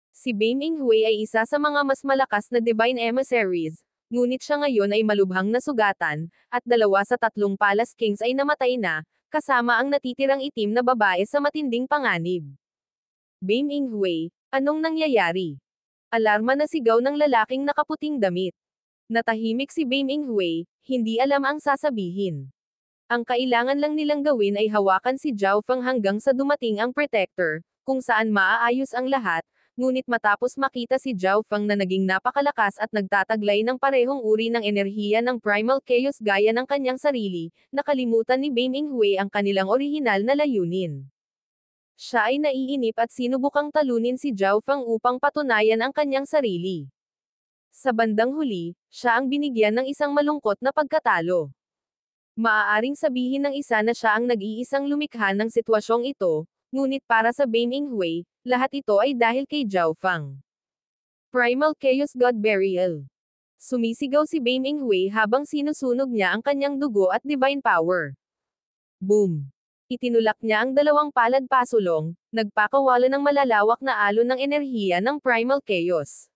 Si Beiming Hui ay isa sa mga mas malakas na Divine Emissaries, ngunit siya ngayon ay malubhang nasugatan, at 2 sa 3 Palace Kings ay namatay na, kasama ang natitirang itim na babae sa matinding panganib. Beiming Hui, anong nangyayari? Alarma na sigaw ng lalaking nakaputing damit. Natahimik si Beiming Hui, hindi alam ang sasabihin. Ang kailangan lang nilang gawin ay hawakan si Zhao Feng hanggang sa dumating ang Protector, kung saan maaayos ang lahat. Ngunit matapos makita si Zhao Feng na naging napakalakas at nagtataglay ng parehong uri ng enerhiya ng Primal Chaos gaya ng kanyang sarili, nakalimutan ni Beiming Hui ang kanilang orihinal na layunin. Siya ay naiinip at sinubukang talunin si Zhao Feng upang patunayan ang kanyang sarili. Sa bandang huli, siya ang binigyan ng isang malungkot na pagkatalo. Maaaring sabihin ng isa na siya ang nag-iisang lumikha ng sitwasyong ito, ngunit para sa Beiming Hui, lahat ito ay dahil kay Zhao Feng. Primal Chaos God Burial. Sumisigaw si Beiming Hui habang sinusunog niya ang kanyang dugo at divine power. Boom! Itinulak niya ang 2 palad pasulong, nagpakawala ng malalawak na alon ng enerhiya ng Primal Chaos.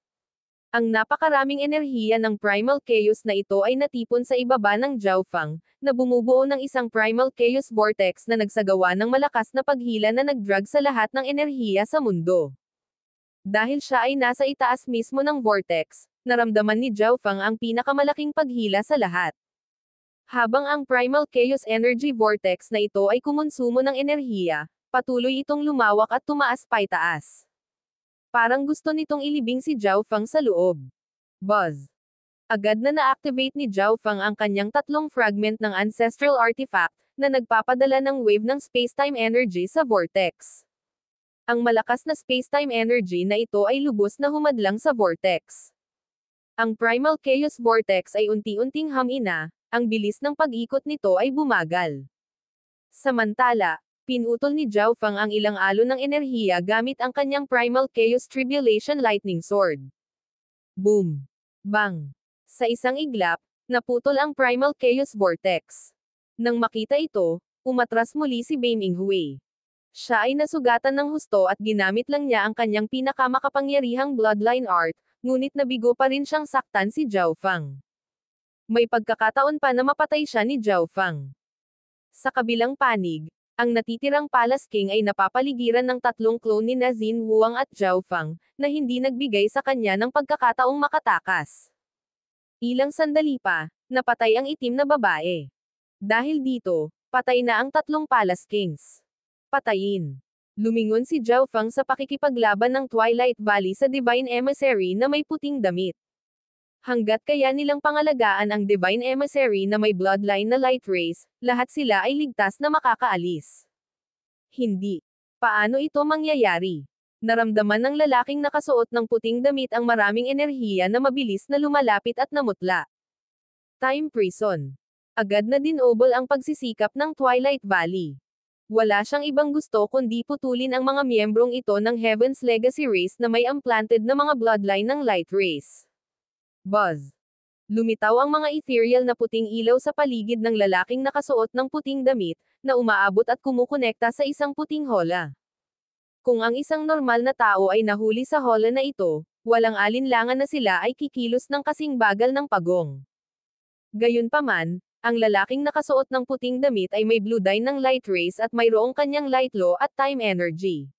Ang napakaraming enerhiya ng Primal Chaos na ito ay natipon sa ibaba ng Zhao Feng, na bumubuo ng isang Primal Chaos Vortex na nagsagawa ng malakas na paghila na nagdrag sa lahat ng enerhiya sa mundo. Dahil siya ay nasa itaas mismo ng vortex, naramdaman ni Zhao Feng ang pinakamalaking paghila sa lahat. Habang ang Primal Chaos Energy Vortex na ito ay kumonsumo ng enerhiya, patuloy itong lumawak at tumaas paitaas. Parang gusto nitong ilibing si Zhao Feng sa loob. Buzz! Agad na na-activate ni Zhao Feng ang kanyang 3 fragment ng Ancestral Artifact, na nagpapadala ng wave ng spacetime energy sa vortex. Ang malakas na spacetime energy na ito ay lubos na humadlang sa vortex. Ang Primal Chaos Vortex ay unti-unting humina, ang bilis ng pag-ikot nito ay bumagal. Samantala, pinutol ni Zhao Feng ang ilang alon ng enerhiya gamit ang kanyang Primal Chaos Tribulation Lightning Sword. Boom! Bang! Sa isang iglap, naputol ang Primal Chaos Vortex. Nang makita ito, umatras muli si Beiming Hui. Siya ay nasugatan ng husto at ginamit lang niya ang kanyang pinakamakapangyarihang Bloodline Art, ngunit nabigo pa rin siyang saktan si Zhao Feng. May pagkakataon pa na mapatay siya ni Zhao Feng. Sa kabilang panig, ang natitirang Palace King ay napapaligiran ng 3 clone ni Xin Huang at Zhao Feng, na hindi nagbigay sa kanya ng pagkakataong makatakas. Ilang sandali pa, napatay ang itim na babae. Dahil dito, patay na ang 3 Palace Kings. Patayin. Lumingon si Zhao Feng sa pakikipaglaban ng Twilight Valley sa Divine Emissary na may puting damit. Hanggat kaya nilang pangalagaan ang Divine Emissary na may bloodline na light race, lahat sila ay ligtas na makakaalis. Hindi. Paano ito mangyayari? Naramdaman ng lalaking nakasuot ng puting damit ang maraming enerhiya na mabilis na lumalapit at namutla. Time Prison. Agad na dinobol ang pagsisikap ng Twilight Valley. Wala siyang ibang gusto kundi putulin ang mga miyembrong ito ng Heaven's Legacy race na may implanted na mga bloodline ng Light race. Buzz. Lumitaw ang mga ethereal na puting ilaw sa paligid ng lalaking nakasuot ng puting damit, na umaabot at kumukonekta sa isang puting hola. Kung ang isang normal na tao ay nahuli sa hola na ito, walang alinlangan na sila ay kikilos ng kasing bagal ng pagong. Gayunpaman, ang lalaking nakasuot ng puting damit ay may blue dye ng light race at mayroong kanyang light law at time energy.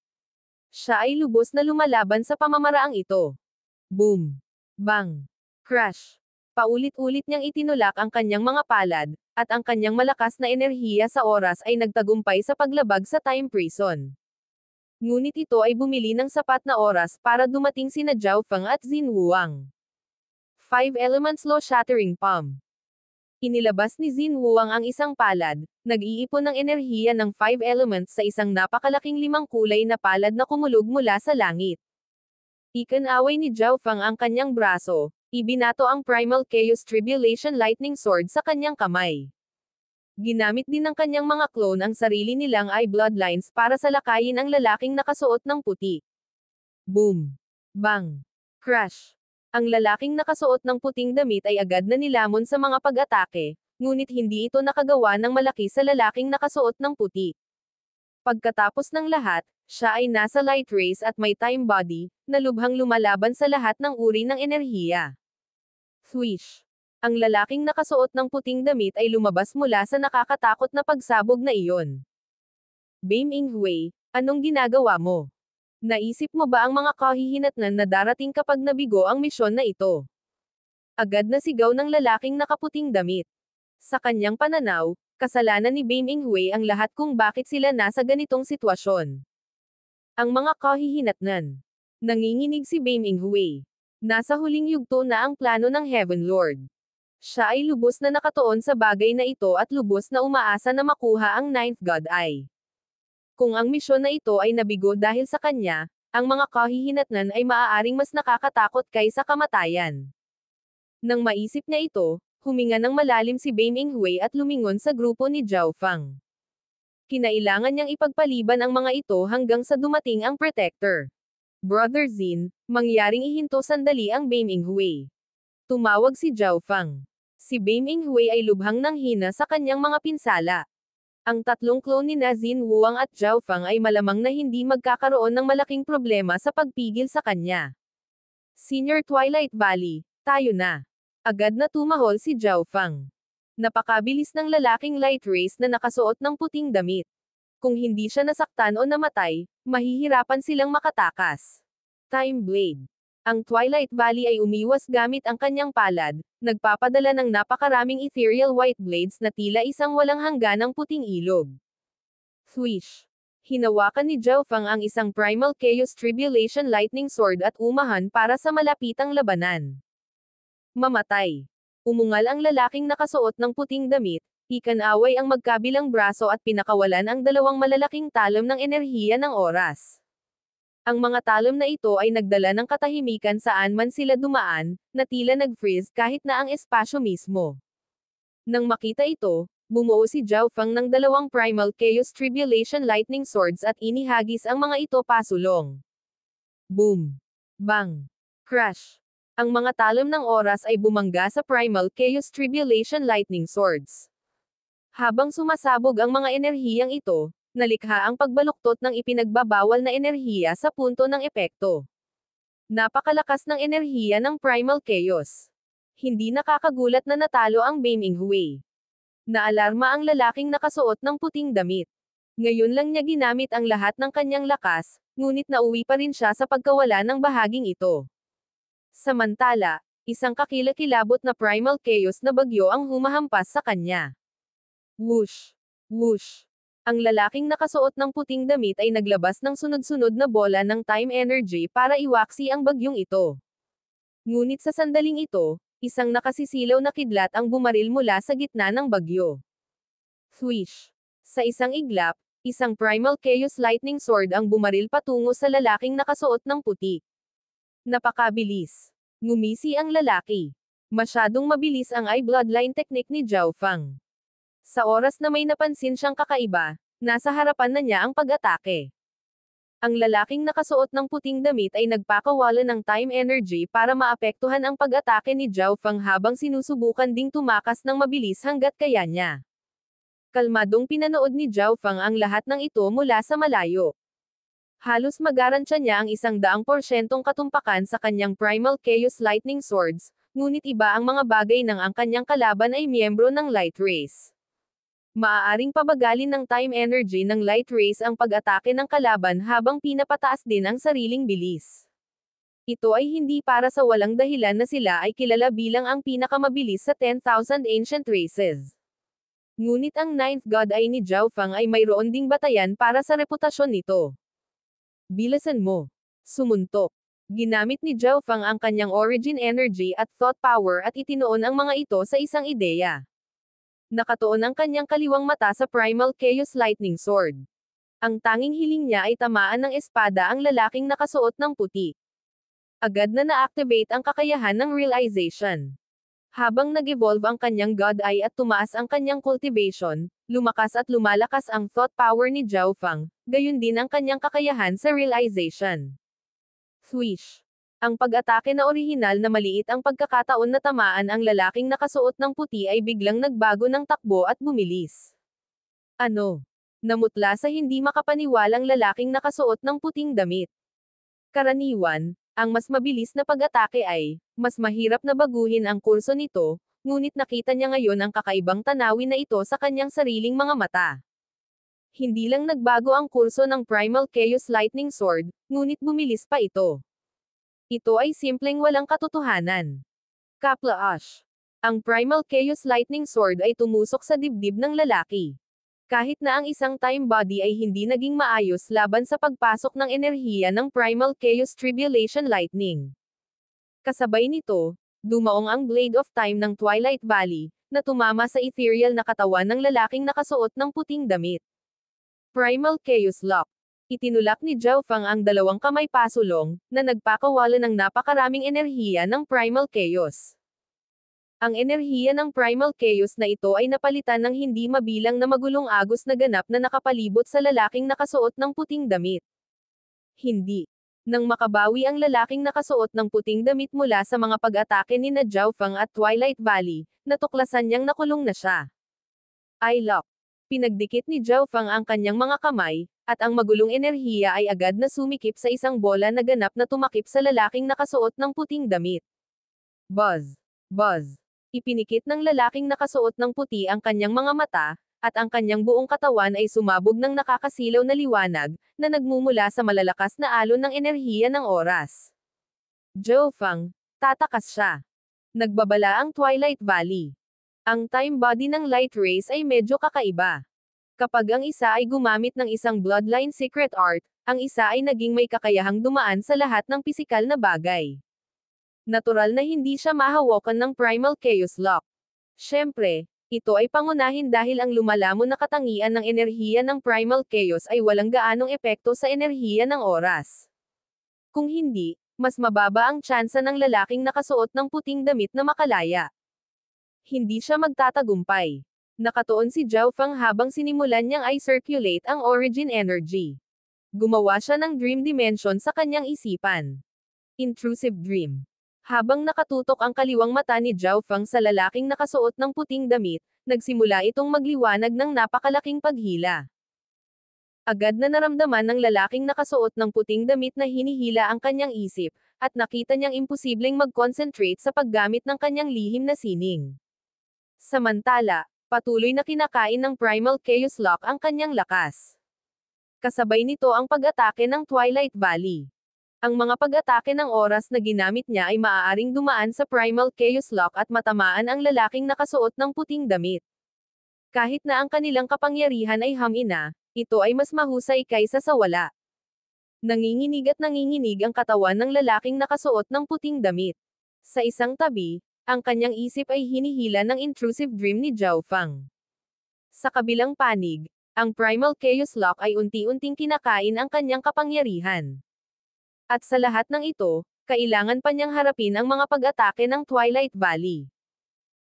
Siya ay lubos na lumalaban sa pamamaraang ito. Boom! Bang! Crash! Paulit-ulit niyang itinulak ang kanyang mga palad, at ang kanyang malakas na enerhiya sa oras ay nagtagumpay sa paglabag sa time prison. Ngunit ito ay bumili ng sapat na oras para dumating sina Zhao Feng at Xin Wuang. 5 Elements Law Shattering Palm. Inilabas ni Xin Wuang ang isang palad, nag-iipon ng enerhiya ng 5 elements sa isang napakalaking 5 kulay na palad na kumulog mula sa langit. Ikinaway ni Zhao Feng ang kanyang braso, ibinato ang Primal Chaos Tribulation Lightning Sword sa kanyang kamay. Ginamit din ng kanyang mga clone ang sarili nilang eye bloodlines para salakayin ang lalaking nakasuot ng puti. Boom! Bang! Crash! Ang lalaking nakasuot ng puting damit ay agad na nilamon sa mga pag-atake, ngunit hindi ito nakagawa ng malaki sa lalaking nakasuot ng puti. Pagkatapos ng lahat, siya ay nasa light race at may time body, na lubhang lumalaban sa lahat ng uri ng enerhiya. Swish! Ang lalaking nakasuot ng puting damit ay lumabas mula sa nakakatakot na pagsabog na iyon. Bame Inghui, anong ginagawa mo? Naisip mo ba ang mga kahihinatnan na darating kapag nabigo ang misyon na ito? Agad na sigaw ng lalaking nakaputing damit. Sa kanyang pananaw, kasalanan ni Bame Inghui ang lahat kung bakit sila nasa ganitong sitwasyon. Ang mga kahihinatnan. Nanginginig si Bame Inghui. Nasa huling yugto na ang plano ng Heaven Lord. Siya ay lubos na nakatuon sa bagay na ito at lubos na umaasa na makuha ang Ninth God Eye. Kung ang misyon na ito ay nabigo dahil sa kanya, ang mga kahihinatnan ay maaaring mas nakakatakot kaysa kamatayan. Nang maisip niya ito, huminga ng malalim si Bame Inghui at lumingon sa grupo ni Zhao Feng. Kinailangan niyang ipagpaliban ang mga ito hanggang sa dumating ang Protector. Brother Xin, mangyaring ihinto sandali ang Bame Inghui. Tumawag si Zhao Feng. Si Bame Inghui ay lubhang nanghina sa kanyang mga pinsala. Ang tatlong clone ni Xin Wuang at Zhao Feng ay malamang na hindi magkakaroon ng malaking problema sa pagpigil sa kanya. Senior Twilight Valley, tayo na. Agad na tumahol si Zhao Feng. Napakabilis ng lalaking light race na nakasuot ng puting damit. Kung hindi siya nasaktan o namatay, mahihirapan silang makatakas. Time Blade. Ang Twilight Valley ay umiwas gamit ang kanyang palad, nagpapadala ng napakaraming ethereal white blades na tila isang walang hangganang puting ilog. Swish! Hinawakan ni Zhao Feng ang isang Primal Chaos Tribulation Lightning Sword at umahan para sa malapitang labanan. Mamatay! Umungal ang lalaking nakasuot ng puting damit, ikanaway ang magkabilang braso at pinakawalan ang dalawang malalaking talom ng enerhiya ng oras. Ang mga talom na ito ay nagdala ng katahimikan saan man sila dumaan, na tila nag-freeze kahit na ang espasyo mismo. Nang makita ito, bumuo si Zhao Feng ng dalawang Primal Chaos Tribulation Lightning Swords at inihagis ang mga ito pasulong. Boom! Bang! Crash! Ang mga talom ng oras ay bumangga sa Primal Chaos Tribulation Lightning Swords. Habang sumasabog ang mga enerhiyang ito, nalikha ang pagbaluktot ng ipinagbabawal na enerhiya sa punto ng epekto. Napakalakas ng enerhiya ng Primal Chaos. Hindi nakakagulat na natalo ang Bame Inghui. Naalarma ang lalaking nakasuot ng puting damit. Ngayon lang niya ginamit ang lahat ng kanyang lakas, ngunit nauwi pa rin siya sa pagkawala ng bahaging ito. Samantala, isang kakilakilabot na Primal Chaos na bagyo ang humahampas sa kanya. Whoosh! Whoosh! Ang lalaking nakasuot ng puting damit ay naglabas ng sunod-sunod na bola ng time energy para iwaksi ang bagyong ito. Ngunit sa sandaling ito, isang nakasisilaw na kidlat ang bumaril mula sa gitna ng bagyo. Swish! Sa isang iglap, isang Primal Chaos Lightning Sword ang bumaril patungo sa lalaking nakasuot ng puti. Napakabilis. Ngumisi ang lalaki. Masyadong mabilis ang eye bloodline technique ni Zhao Feng. Sa oras na may napansin siyang kakaiba, Nasa harapan na niya ang pag-atake. Ang lalaking nakasuot ng puting damit ay nagpakawala ng time energy para maapektuhan ang pag-atake ni Zhao Feng habang sinusubukan ding tumakas ng mabilis hanggat kaya niya. Kalmadong pinanood ni Zhao Feng ang lahat ng ito mula sa malayo. Halos magarantya niya ang 100% katumpakan sa kanyang Primal Chaos Lightning Swords, ngunit iba ang mga bagay nang ang kanyang kalaban ay miyembro ng Light Race. Maaaring pabagalin ng time energy ng Light Race ang pag-atake ng kalaban habang pinapataas din ang sariling bilis. Ito ay hindi para sa walang dahilan na sila ay kilala bilang ang pinakamabilis sa 10,000 ancient races. Ngunit ang Ninth God Eye ni Zhao Feng ay mayroon ding batayan para sa reputasyon nito. Bilasan mo. Sumuntok. Ginamit ni Zhao Feng ang kanyang origin energy at thought power at itinoon ang mga ito sa isang ideya. Nakatuon ang kanyang kaliwang mata sa Primal Chaos Lightning Sword. Ang tanging hiling niya ay tamaan ng espada ang lalaking nakasuot ng puti. Agad na na-activate ang kakayahan ng realization. Habang nag-evolve ang kanyang God Eye at tumaas ang kanyang cultivation, lumakas at lumalakas ang thought power ni Zhao Feng, gayon din ang kanyang kakayahan sa realization. Swish! Ang pag-atake na orihinal na maliit ang pagkakataon na tamaan ang lalaking nakasuot ng puti ay biglang nagbago ng takbo at bumilis. Ano? Namutla sa hindi makapaniwalang lalaking nakasuot ng puting damit. Karaniwan, ang mas mabilis na pag-atake ay, mas mahirap na baguhin ang kurso nito, ngunit nakita niya ngayon ang kakaibang tanawin na ito sa kanyang sariling mga mata. Hindi lang nagbago ang kurso ng Primal Chaos Lightning Sword, ngunit bumilis pa ito. Ito ay simpleng walang katotohanan. Kaplaash. Ang Primal Chaos Lightning Sword ay tumusok sa dibdib ng lalaki. Kahit na ang isang time body ay hindi naging maayos laban sa pagpasok ng enerhiya ng Primal Chaos Tribulation Lightning. Kasabay nito, dumaong ang Blade of Time ng Twilight Valley, na tumama sa ethereal na katawan ng lalaking nakasuot ng puting damit. Primal Chaos Lock. Itinulak ni Zhao Feng ang dalawang kamay pasulong, na nagpakawala ng napakaraming enerhiya ng Primal Chaos. Ang enerhiya ng Primal Chaos na ito ay napalitan ng hindi mabilang na magulong agos na ganap na nakapalibot sa lalaking nakasuot ng puting damit. Hindi. Nang makabawi ang lalaking nakasuot ng puting damit mula sa mga pag-atake ni na Zhao Feng at Twilight Valley, natuklasan niyang nakulong na siya. Eye Lock. Pinagdikit ni Zhao Feng ang kanyang mga kamay, at ang magulong enerhiya ay agad na sumikip sa isang bola na ganap na tumakip sa lalaking nakasuot ng puting damit. Buzz! Buzz! Ipinikit ng lalaking nakasuot ng puti ang kanyang mga mata, at ang kanyang buong katawan ay sumabog ng nakakasilaw na liwanag, na nagmumula sa malalakas na alon ng enerhiya ng oras. Zhao Feng, tatakas siya. Nagbabala ang Twilight Valley. Ang time body ng Light Race ay medyo kakaiba. Kapag ang isa ay gumamit ng isang Bloodline Secret Art, ang isa ay naging may kakayahang dumaan sa lahat ng pisikal na bagay. Natural na hindi siya mahawakan ng Primal Chaos Lock. Siyempre, ito ay pangunahin dahil ang lumalamon na katangian ng enerhiya ng Primal Chaos ay walang gaanong epekto sa enerhiya ng oras. Kung hindi, mas mababa ang tsansa ng lalaking nakasuot ng puting damit na makalaya. Hindi siya magtatagumpay. Nakatuon si Zhao Feng habang sinimulan niyang i-circulate ang origin energy. Gumawa siya ng dream dimension sa kanyang isipan. Intrusive dream. Habang nakatutok ang kaliwang mata ni Zhao Feng sa lalaking nakasuot ng puting damit, nagsimula itong magliwanag ng napakalaking paghila. Agad na naramdaman ng lalaking nakasuot ng puting damit na hinihila ang kanyang isip, at nakita niyang imposibleng mag-concentrate sa paggamit ng kanyang lihim na sining. Samantala, patuloy na kinakain ng Primal Chaos Lock ang kanyang lakas. Kasabay nito ang pag-atake ng Twilight Valley. Ang mga pag-atake ng oras na ginamit niya ay maaaring dumaan sa Primal Chaos Lock at matamaan ang lalaking nakasuot ng puting damit. Kahit na ang kanilang kapangyarihan ay hamina, ito ay mas mahusay kaysa sa wala. Nanginginig at nanginginig ang katawan ng lalaking nakasuot ng puting damit. Sa isang tabi, ang kanyang isip ay hinihila ng intrusive dream ni Zhao Feng. Sa kabilang panig, ang Primal Chaos Lock ay unti-unting kinakain ang kanyang kapangyarihan. At sa lahat ng ito, kailangan pa niyang harapin ang mga pag-atake ng Twilight Valley.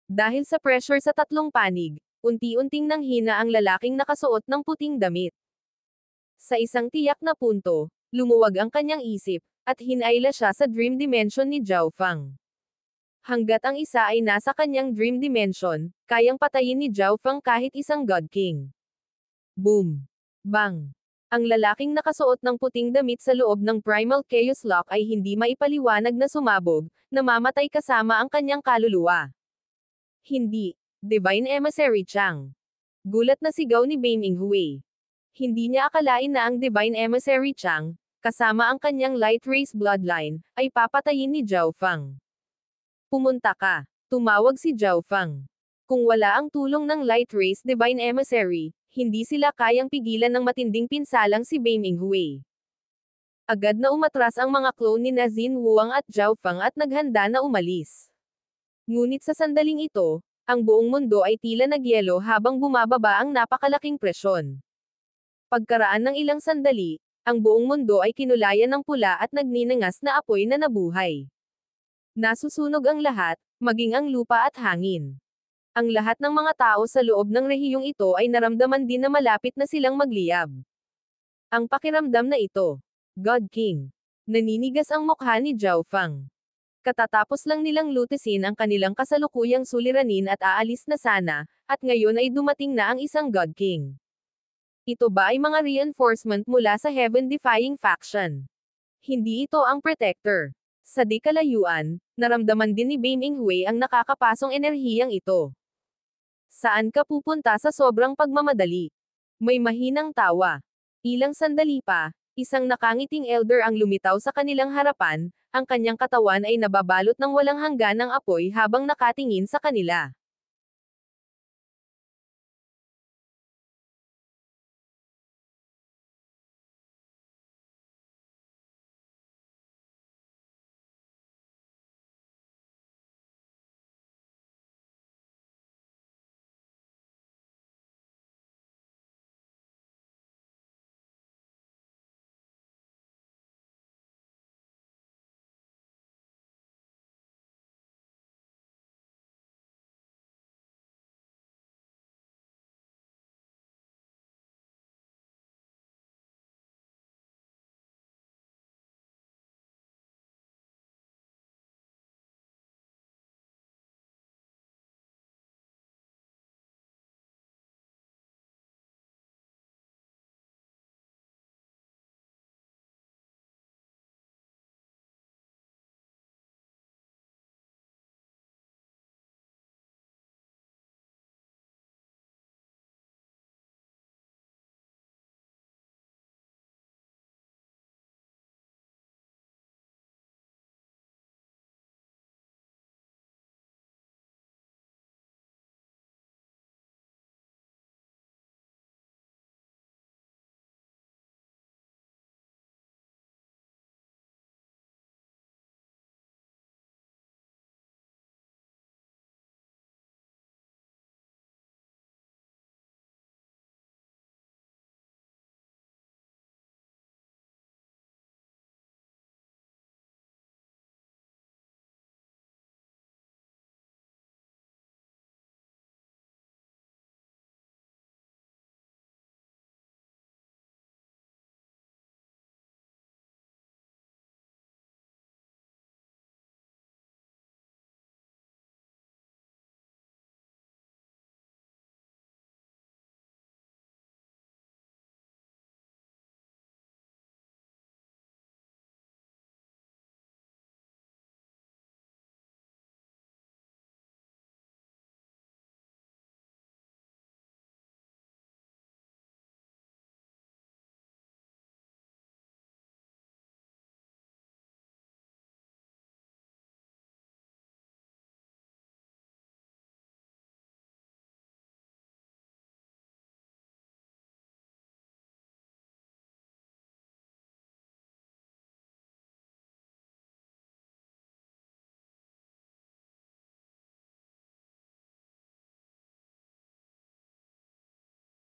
Dahil sa pressure sa tatlong panig, Unti-unting nanghina ang lalaking nakasuot ng puting damit. Sa isang tiyak na punto, lumuwag ang kanyang isip, at hinayla siya sa dream dimension ni Zhao Fang. Hanggat ang isa ay nasa kanyang dream dimension, kayang patayin ni Zhao Fang kahit isang God King. Boom! Bang! Ang lalaking nakasuot ng puting damit sa loob ng Primal Chaos Lock ay hindi maipaliwanag na sumabog, namamatay kasama ang kanyang kaluluwa. Hindi. Divine Emissary Chang. Gulat na sigaw ni Beiming Hui. Hindi niya akalain na ang Divine Emissary Chang, kasama ang kanyang Light Race bloodline, ay papatayin ni Zhao Fang. Pumunta ka. Tumawag si Zhao Fang. Kung wala ang tulong ng Light Race Divine Emissary, hindi sila kayang pigilan ng matinding pinsalang si Beiming Hui. Agad na umatras ang mga clone ni Nazin Wuang at Zhao Fang at naghanda na umalis. Ngunit sa sandaling ito, ang buong mundo ay tila nagyelo habang bumababa ang napakalaking presyon. Pagkaraan ng ilang sandali, ang buong mundo ay kinulayan ng pula at nagninangas na apoy na nabuhay. Nasusunog ang lahat, maging ang lupa at hangin. Ang lahat ng mga tao sa loob ng rehiyong ito ay naramdaman din na malapit na silang magliyab. Ang pakiramdam na ito, God King. Naninigas ang mukha ni Zhao Fang. Katatapos lang nilang lutisin ang kanilang kasalukuyang suliranin at aalis na sana, at ngayon ay dumating na ang isang God King. Ito ba ay mga reinforcement mula sa Heaven-defying faction? Hindi ito ang Protector. Sa di kalayuan, naramdaman din ni Beiming Hui ang nakakapasong enerhiyang ito. Saan ka pupunta sa sobrang pagmamadali? May mahinang tawa. Ilang sandali pa, isang nakangiting elder ang lumitaw sa kanilang harapan, ang kanyang katawan ay nababalot ng walang hangganang apoy habang nakatingin sa kanila.